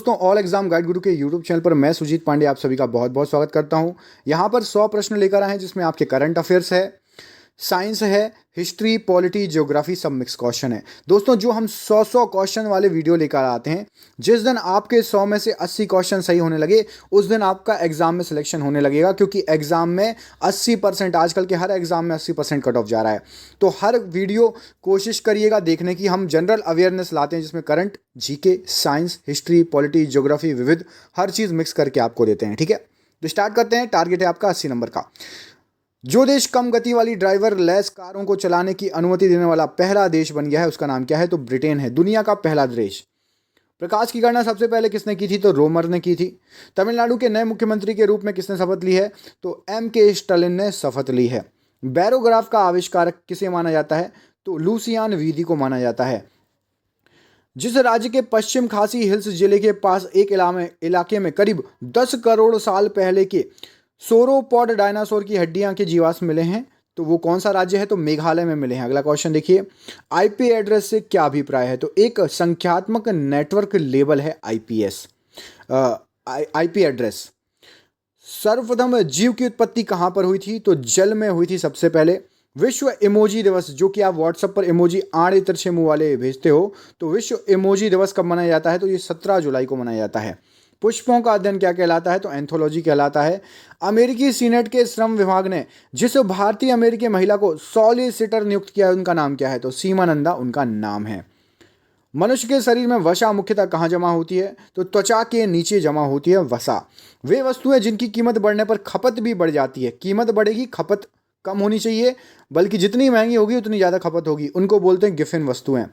दोस्तों, all exam guide गुरु के YouTube channel पर मैं सुजीत पांडे आप सभी का बहुत बहुत स्वागत करता हूं। यहां पर 100 प्रश्न लेकर आए हैं जिसमें आपके करंट अफेयर्स है, साइंस है, हिस्ट्री, पॉलिटी, ज्योग्राफी, सब मिक्स क्वेश्चन है। दोस्तों, जो हम 100 क्वेश्चन वाले वीडियो लेकर आते हैं, जिस दिन आपके 100 में से 80 क्वेश्चन सही होने लगे उस दिन आपका एग्जाम में सिलेक्शन होने लगेगा, क्योंकि एग्जाम में 80%, आजकल के हर एग्जाम में 80% कट ऑफ जा रहा है। तो हर वीडियो कोशिश करिएगा देखने की। हम जनरल अवेयरनेस लाते हैं जिसमें current, GK, science, history, polity, geography, विविध, हर चीज़ मिक्स करके आपको देते हैं। ठीक है, तो स्टार्ट करते हैं। टारगेट है आपका 80 नंबर का। जो देश कम गति वाली ड्राइवर लेस कारों को चलाने की अनुमति देने वाला पहला देश बन गया है, उसका नाम क्या है? तो ब्रिटेन है, दुनिया का पहला देश। प्रकाश की गणना सबसे पहले किसने की थी? तो रोमर ने की थी। तमिलनाडु के नए मुख्यमंत्री के रूप में किसने शपथ ली है? तो के स्टालिन ने शपथ ली है। बैरोग्राफ का आविष्कारक किसे माना जाता है? तो लुसियान विधि को माना जाता है। जिस राज्य के पश्चिम खासी हिल्स जिले के पास एक इलाके में करीब 10 करोड़ साल पहले के सोरोपॉड डायनासोर की हड्डियां के जीवाश्म मिले हैं, तो वो कौन सा राज्य है? तो मेघालय में मिले हैं। अगला क्वेश्चन देखिए, आईपी एड्रेस से क्या अभिप्राय है? तो एक संख्यात्मक नेटवर्क लेबल है आईपीएस, आईपी एड्रेस। सर्वप्रथम जीव की उत्पत्ति कहां पर हुई थी? तो जल में हुई थी सबसे पहले। विश्व इमोजी दिवस, जो कि आप व्हाट्सएप पर इमोजी आड़े तिरछे मुंह वाले भेजते हो, तो विश्व इमोजी दिवस कब मनाया जाता है? तो ये 17 जुलाई को मनाया जाता है। पुष्पों का अध्ययन क्या कहलाता है? तो एंथोलॉजी कहलाता है। अमेरिकी सीनेट के श्रम विभाग ने जिस भारतीय अमेरिकी महिला को सॉलिसिटर नियुक्त किया है, उनका नाम क्या है? तो सीमा नंदा उनका नाम है। मनुष्य के शरीर में वसा मुख्यतः कहाँ जमा होती है? तो त्वचा के नीचे जमा होती है वसा। वे वस्तुएं जिनकी कीमत बढ़ने पर खपत भी बढ़ जाती है। कीमत बढ़ेगी, खपत कम होनी चाहिए, बल्कि जितनी महंगी होगी उतनी ज़्यादा खपत होगी, उनको बोलते हैं गिफिन वस्तुएं।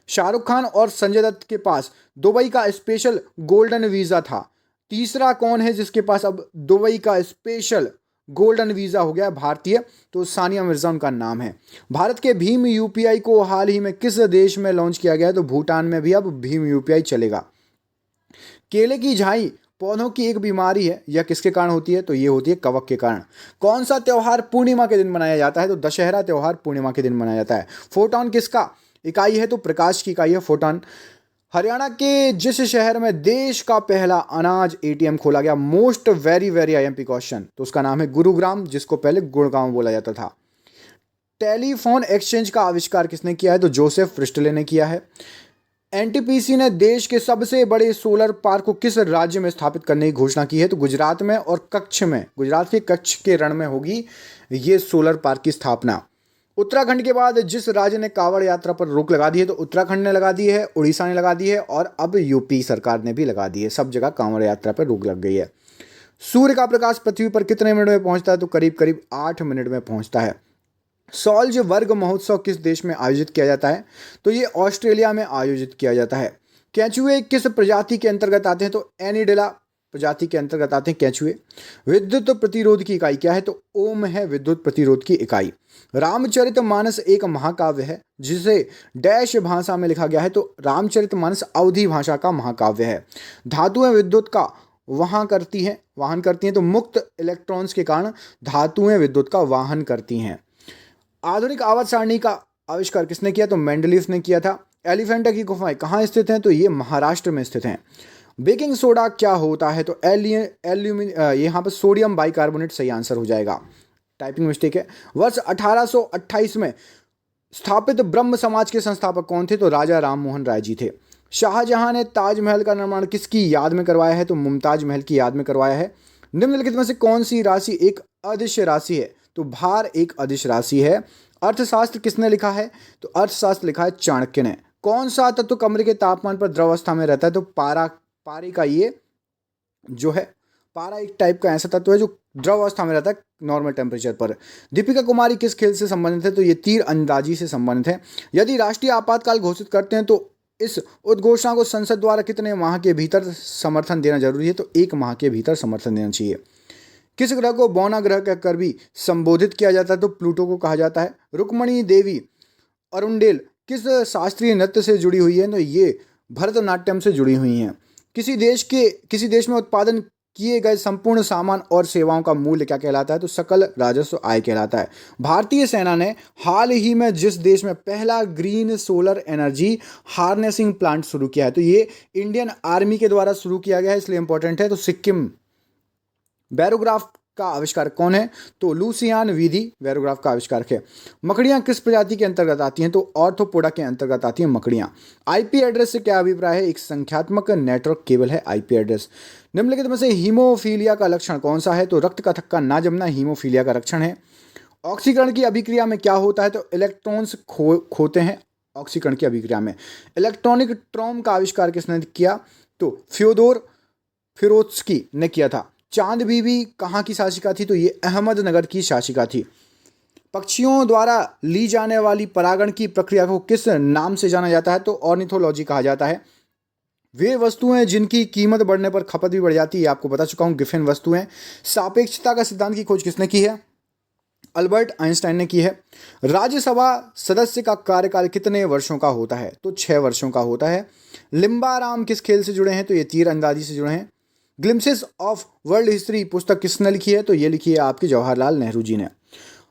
शाहरुख खान और संजय दत्त के पास दुबई का स्पेशल गोल्डन वीज़ा था। तीसरा कौन है जिसके पास अब दुबई का स्पेशल गोल्डन वीज़ा हो गया भारतीय? तो सानिया मिर्जा उनका नाम है। भारत के भीम यूपीआई को हाल ही में किस देश में लॉन्च किया गया है? तो भूटान में भी अब भीम यूपीआई चलेगा। केले की झाई पौधों की एक बीमारी है, यह किसके कारण होती है? तो ये होती है कवक के कारण। कौन सा त्यौहार पूर्णिमा के दिन मनाया जाता है? तो दशहरा त्यौहार पूर्णिमा के दिन मनाया जाता है। फोटोन किसका इकाई है? तो प्रकाश की इकाई है फोटोन। हरियाणा के जिस शहर में देश का पहला अनाज एटीएम खोला गया, most very very IMP question, तो उसका नाम है गुरुग्राम, जिसको पहले गुड़गांव बोला जाता था। टेलीफोन एक्सचेंज का आविष्कार किसने किया है? तो जोसेफ प्रिस्टले ने किया है। एनटीपीसी ने देश के सबसे बड़े सोलर पार्क को किस राज्य में स्थापित करने की घोषणा की है? तो गुजरात में, और कच्छ में, गुजरात के कच्छ के रण में होगी ये सोलर पार्क की स्थापना। उत्तराखंड के बाद जिस राज्य ने कांवड़ यात्रा पर रोक लगा दी है, तो उत्तराखंड ने लगा दी है, उड़ीसा ने लगा दी है, और अब यूपी सरकार ने भी लगा दी है। सब जगह कांवड़ यात्रा पर रोक लग गई है। सूर्य का प्रकाश पृथ्वी पर कितने मिनट में पहुंचता है? तो करीब करीब 8 मिनट में पहुंचता है। सॉल्ज वर्ग महोत्सव किस देश में आयोजित किया जाता है? तो ये ऑस्ट्रेलिया में आयोजित किया जाता है। केंचुए किस प्रजाति के अंतर्गत आते हैं? तो एनिडेला प्रजाति के अंतर्गत आते हैं केंचुए। विद्युत प्रतिरोध की इकाई क्या है? तो ओम है विद्युत प्रतिरोध की इकाई। रामचरितमानस एक महाकाव्य है जिसे डैश भाषा में लिखा गया है, तो रामचरितमानस अवधी भाषा का महाकाव्य है। धातुएं विद्युत का वाहन करती हैं, तो मुक्त इलेक्ट्रॉन्स के कारण धातुएं विद्युत का वाहन करती हैं। आधुनिक आवर्त सारणी का आविष्कार किसने किया? तो मेंडलीफ ने किया था। एलिफेंटा की गुफाएं कहाँ स्थित हैं? तो ये महाराष्ट्र में स्थित हैं। बेकिंग सोडा क्या होता है? तो यहाँ पर सोडियम बाइकार्बोनेट सही आंसर हो जाएगा, टाइपिंग मिस्टेक है। वर्ष 1828 में स्थापित ब्रह्म समाज के संस्थापक कौन थे? तो राजा राम मोहन राय जी थे। शाहजहां ने ताजमहल का निर्माण किसकी याद में करवाया है? तो मुमताज महल की याद में करवाया है। निम्नलिखित में से कौन सी राशि एक अदिश राशि है? तो भार एक अदिश राशि है। अर्थशास्त्र किसने लिखा है? तो अर्थशास्त्र लिखा है चाणक्य ने। कौन सा तत्व कमरे के तापमान पर द्रव अवस्था में रहता है? तो पारे का ये जो है, पारा एक टाइप का ऐसा तत्व है जो द्रव अवस्था में रहता है नॉर्मल टेम्परेचर पर। दीपिका कुमारी किस खेल से संबंधित है? तो ये तीर अंदाजी से संबंधित है। यदि राष्ट्रीय आपातकाल घोषित करते हैं तो इस उद्घोषणा को संसद द्वारा कितने माह के भीतर समर्थन देना जरूरी है? तो 1 माह के भीतर समर्थन देना चाहिए। किस ग्रह को बौना ग्रह कहकर भी संबोधित किया जाता है? तो प्लूटो को कहा जाता है। रुक्मणी देवी अरुंडेल किस शास्त्रीय नृत्य से जुड़ी हुई है? तो ये भरतनाट्यम से जुड़ी हुई हैं। किसी देश में उत्पादन किए गए संपूर्ण सामान और सेवाओं का मूल्य क्या कहलाता है? तो सकल राजस्व आय कहलाता है। भारतीय सेना ने हाल ही में जिस देश में पहला green solar energy harnessing plant शुरू किया है, तो ये इंडियन आर्मी के द्वारा शुरू किया गया है, इसलिए इंपॉर्टेंट है। तो सिक्किम। बैरोग्राफ का आविष्कार कौन है? तो लुसियान विधि बैरोग्राफ का आविष्कारक है। मकड़ियां किस प्रजाति के अंतर्गत आती हैं? तो ऑर्थोपोडा के अंतर्गत आती हैं मकड़ियां। आईपी एड्रेस से क्या अभिप्राय है? एक संख्यात्मक नेटवर्क केबल है आईपी एड्रेस। निम्नलिखित में से हीमोफीलिया का लक्षण कौन सा है? तो रक्त का थक्का ना जमना हीमोफीलिया का लक्षण है। ऑक्सीकरण की अभिक्रिया में क्या होता है? तो इलेक्ट्रॉन्स खोते हैं ऑक्सीकरण की अभिक्रिया में। इलेक्ट्रॉनिक ट्रॉम का आविष्कार किसने किया? तो फ्योदोर फिरोत्स्की ने किया था। चांद बीबी कहाँ की शासिका थी? तो ये अहमदनगर की शासिका थी। पक्षियों द्वारा ली जाने वाली परागण की प्रक्रिया को किस नाम से जाना जाता है? तो ऑर्निथोलॉजी कहा जाता है। वे वस्तुएं जिनकी कीमत बढ़ने पर खपत भी बढ़ जाती है, आपको बता चुका हूं, गिफिन वस्तुएं। सापेक्षता का सिद्धांत की खोज किसने की है? अल्बर्ट आइंस्टाइन ने की है। राज्यसभा सदस्य का कार्यकाल कितने वर्षों का होता है? तो 6 वर्षों का होता है। लिम्बाराम किस खेल से जुड़े हैं? तो ये तीरंदाजी से जुड़े हैं। ग्लिम्सेस ऑफ वर्ल्ड हिस्ट्री पुस्तक किसने लिखी है? तो ये लिखी है आपके जवाहरलाल नेहरू जी ने।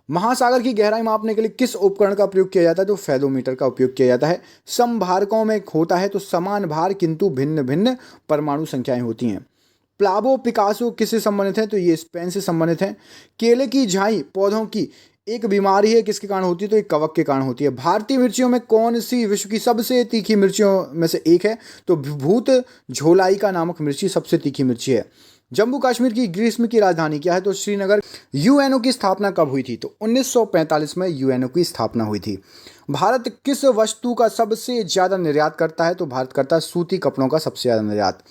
महासागर की गहराई मापने के लिए किस उपकरण का प्रयोग किया जाता है? तो फेदोमीटर का उपयोग किया जाता है। समभारकों में होता है तो समान भार किंतु भिन्न भिन्न परमाणु संख्याएं होती हैं। प्लाबो पिकासो किससे संबंधित है? तो ये स्पेन से संबंधित है। केले की झाई पौधों की एक बीमारी है, किसके कारण होती है? तो एक कवक के कारण होती है। भारतीय मिर्चियों में कौन सी विश्व की सबसे तीखी मिर्चियों में से एक है? तो भूत झोलाइका नामक मिर्ची सबसे तीखी मिर्ची है। जम्मू कश्मीर की ग्रीष्म की राजधानी क्या है? तो श्रीनगर। यूएनओ की स्थापना कब हुई थी? तो 1945 में यूएनओ की स्थापना हुई थी। भारत किस वस्तु का सबसे ज्यादा निर्यात करता है? तो भारत करता है सूती कपड़ों का सबसे ज्यादा निर्यात।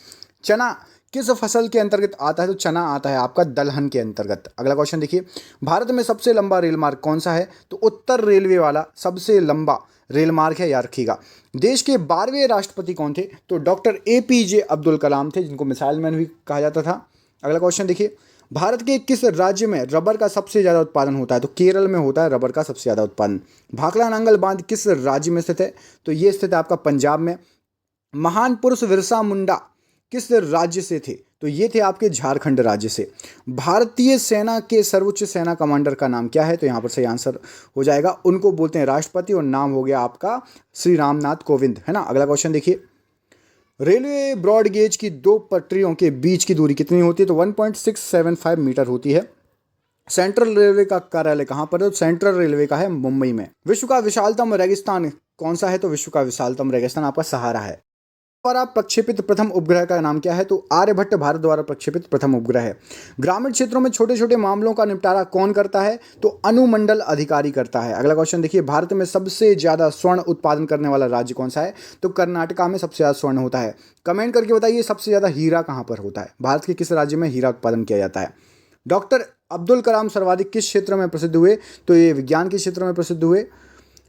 चना किस फसल के अंतर्गत आता है? तो चना आता है आपका दलहन के अंतर्गत। अगला क्वेश्चन देखिए, भारत में सबसे लंबा रेल मार्ग कौन सा है? तो उत्तर रेलवे वाला सबसे लंबा रेल मार्ग है, याद रखिएगा। देश के 12वें राष्ट्रपति कौन थे? तो डॉक्टर एपीजे अब्दुल कलाम थे, जिनको मिसाइल मैन भी कहा जाता था। अगला क्वेश्चन देखिए, भारत के किस राज्य में रबर का सबसे ज्यादा उत्पादन होता है? तो केरल में होता है रबर का सबसे ज्यादा उत्पादन। भाखड़ा नांगल बांध किस राज्य में स्थित है? तो ये स्थित है आपका पंजाब में। महान पुरुष बिरसा मुंडा किस राज्य से थे? तो ये थे आपके झारखंड राज्य से। भारतीय सेना के सर्वोच्च सेना कमांडर का नाम क्या है? तो यहाँ पर सही आंसर हो जाएगा, उनको बोलते हैं राष्ट्रपति, और नाम हो गया आपका श्री रामनाथ कोविंद, है ना। अगला क्वेश्चन देखिए, रेलवे ब्रॉड गेज की 2 पटरियों के बीच की दूरी कितनी होती है? तो 1.675 मीटर होती है। सेंट्रल रेलवे का कार्यालय कहाँ पर है? तो सेंट्रल रेलवे का है मुंबई में। विश्व का विशालतम रेगिस्तान कौन सा है? तो विश्व का विशालतम रेगिस्तान आपका सहारा है। द्वारा प्रक्षेपित प्रथम उपग्रह का नाम क्या है? तो आर्यभट्ट भारत द्वारा प्रक्षेपित प्रथम उपग्रह है। ग्रामीण क्षेत्रों में छोटे छोटे मामलों का निपटारा कौन करता है? तो अनुमंडल अधिकारी करता है। अगला क्वेश्चन देखिए, भारत में सबसे ज्यादा स्वर्ण उत्पादन करने वाला राज्य कौन सा है? तो कर्नाटका में सबसे ज्यादा स्वर्ण होता है। कमेंट करके बताइए सबसे ज्यादा हीरा कहां पर होता है? भारत के किस राज्य में हीरा उत्पादन किया जाता है? डॉक्टर अब्दुल कलाम सर्वाधिक किस क्षेत्र में प्रसिद्ध हुए? तो ये विज्ञान के क्षेत्र में प्रसिद्ध हुए।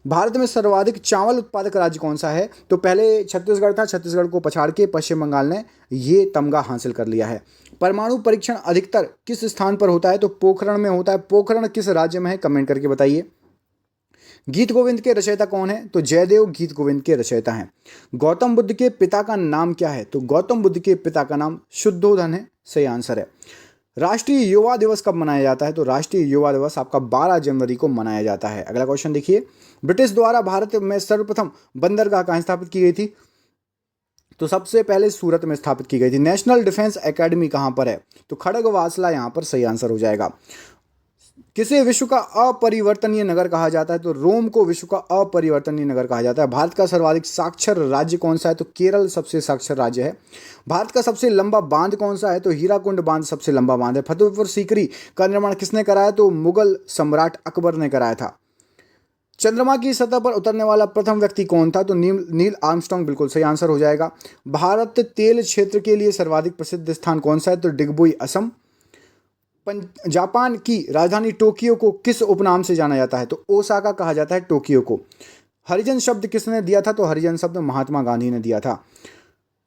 भारत में सर्वाधिक चावल उत्पादक राज्य कौन सा है? तो पहले छत्तीसगढ़ था, छत्तीसगढ़ को पछाड़ के पश्चिम बंगाल ने ये तमगा हासिल कर लिया है। परमाणु परीक्षण अधिकतर किस स्थान पर होता है? तो पोखरण में होता है। पोखरण किस राज्य में है? कमेंट करके बताइए। गीत गोविंद के रचयिता कौन है? तो जयदेव गीत गोविंद के रचयिता हैं। गौतम बुद्ध के पिता का नाम क्या है? तो गौतम बुद्ध के पिता का नाम शुद्धोधन है, सही आंसर है। राष्ट्रीय युवा दिवस कब मनाया जाता है? तो राष्ट्रीय युवा दिवस आपका 12 जनवरी को मनाया जाता है। अगला क्वेश्चन देखिए, ब्रिटिश द्वारा भारत में सर्वप्रथम बंदरगाह कहाँ स्थापित की गई थी? तो सबसे पहले सूरत में स्थापित की गई थी। नेशनल डिफेंस एकेडमी कहाँ पर है? तो खड़गवासला यहाँ पर सही आंसर हो जाएगा। किसे विश्व का अपरिवर्तनीय नगर कहा जाता है? तो रोम को विश्व का अपरिवर्तनीय नगर कहा जाता है। भारत का सर्वाधिक साक्षर राज्य कौन सा है? तो केरल सबसे साक्षर राज्य है। भारत का सबसे लंबा बांध कौन सा है? तो हीराकुंड बांध सबसे लंबा बांध है। फतेहपुर सीकरी का निर्माण किसने कराया? तो मुगल सम्राट अकबर ने कराया था। चंद्रमा की सतह पर उतरने वाला प्रथम व्यक्ति कौन था? तो नील आर्मस्ट्रांग बिल्कुल सही आंसर हो जाएगा। भारत तेल क्षेत्र के लिए सर्वाधिक प्रसिद्ध स्थान कौन सा है? तो डिगबोई, असम। जापान की राजधानी टोक्यो को किस उपनाम से जाना जाता है? तो ओसाका कहा जाता है टोक्यो को। हरिजन शब्द किसने दिया था? तो हरिजन शब्द महात्मा गांधी ने दिया था।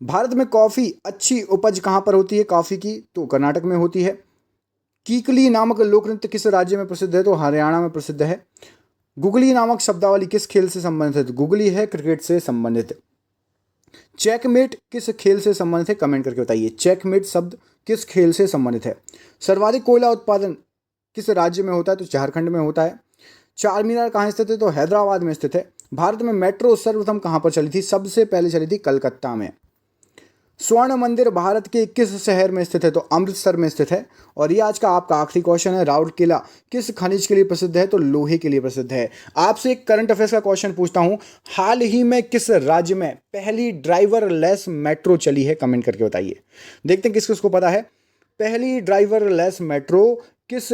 भारत में कॉफी अच्छी उपज कहां पर होती है कॉफी की? तो कर्नाटक में होती है। कीकली नामक लोक नृत्य किस राज्य में प्रसिद्ध है? तो हरियाणा में प्रसिद्ध है। गुगली नामक शब्दावली किस खेल से संबंधित है? तो गुगली है क्रिकेट से संबंधित। चेकमेट किस खेल से संबंधित है, कमेंट करके बताइए। चेकमेट शब्द किस खेल से संबंधित है। सर्वाधिक कोयला उत्पादन किस राज्य में होता है, तो झारखंड में होता है। चार मीनार कहाँ स्थित है, तो हैदराबाद में स्थित है। भारत में मेट्रो सर्वप्रथम कहाँ पर चली थी, सबसे पहले चली थी कलकत्ता में। स्वर्ण मंदिर भारत के किस शहर में स्थित है, तो अमृतसर में स्थित है। और ये आज का आपका आखिरी क्वेश्चन है, राउरकेला किस खनिज के लिए प्रसिद्ध है, तो लोहे के लिए प्रसिद्ध है। आपसे एक करंट अफेयर्स का क्वेश्चन पूछता हूं, हाल ही में किस राज्य में पहली ड्राइवर लेस मेट्रो चली है, कमेंट करके बताइए। देखते हैं किस किस को पता है। पहली ड्राइवर लेस मेट्रो किस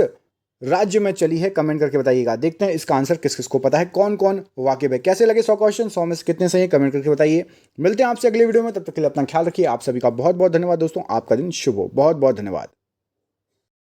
राज्य में चली है, कमेंट करके बताइएगा। देखते हैं इसका आंसर किस किस को पता है, कौन कौन वाकिफ है। कैसे लगे 100 क्वेश्चन, 100 में से कितने सही है, कमेंट करके बताइए। मिलते हैं आपसे अगले वीडियो में, तब तक के लिए अपना ख्याल रखिए। आप सभी का बहुत बहुत धन्यवाद दोस्तों, आपका दिन शुभ हो। बहुत बहुत धन्यवाद।